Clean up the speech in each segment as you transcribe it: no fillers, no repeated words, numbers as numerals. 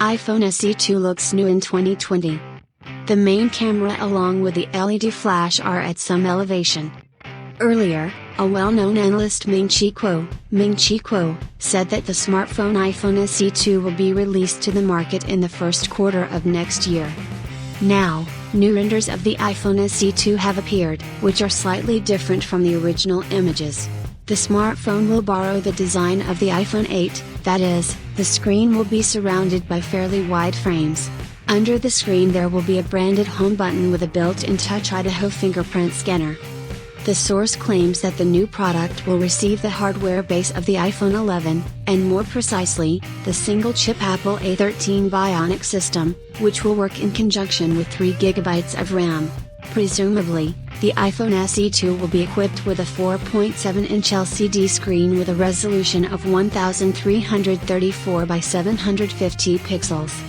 iPhone SE2 looks new in 2020. The main camera along with the LED flash are at some elevation. Earlier, a well-known analyst Ming-Chi Kuo, said that the smartphone iPhone SE2 will be released to the market in the first quarter of next year. Now, new renders of the iPhone SE2 have appeared, which are slightly different from the original images. The smartphone will borrow the design of the iPhone 8, that is, the screen will be surrounded by fairly wide frames. Under the screen there will be a branded home button with a built-in Touch Idaho fingerprint scanner. The source claims that the new product will receive the hardware base of the iPhone 11, and more precisely, the single-chip Apple A13 Bionic system, which will work in conjunction with 3GB of RAM. Presumably, the iPhone SE2 will be equipped with a 4.7-inch LCD screen with a resolution of 1334 by 750 pixels.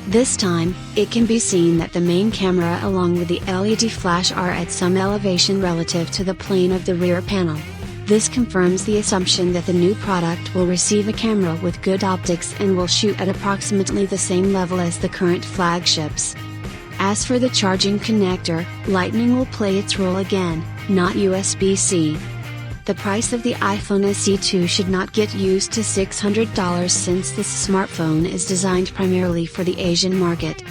This time, it can be seen that the main camera along with the LED flash are at some elevation relative to the plane of the rear panel. This confirms the assumption that the new product will receive a camera with good optics and will shoot at approximately the same level as the current flagships. As for the charging connector, Lightning will play its role again, not USB-C. The price of the iPhone SE2 should not get used to $600 since this smartphone is designed primarily for the Asian market.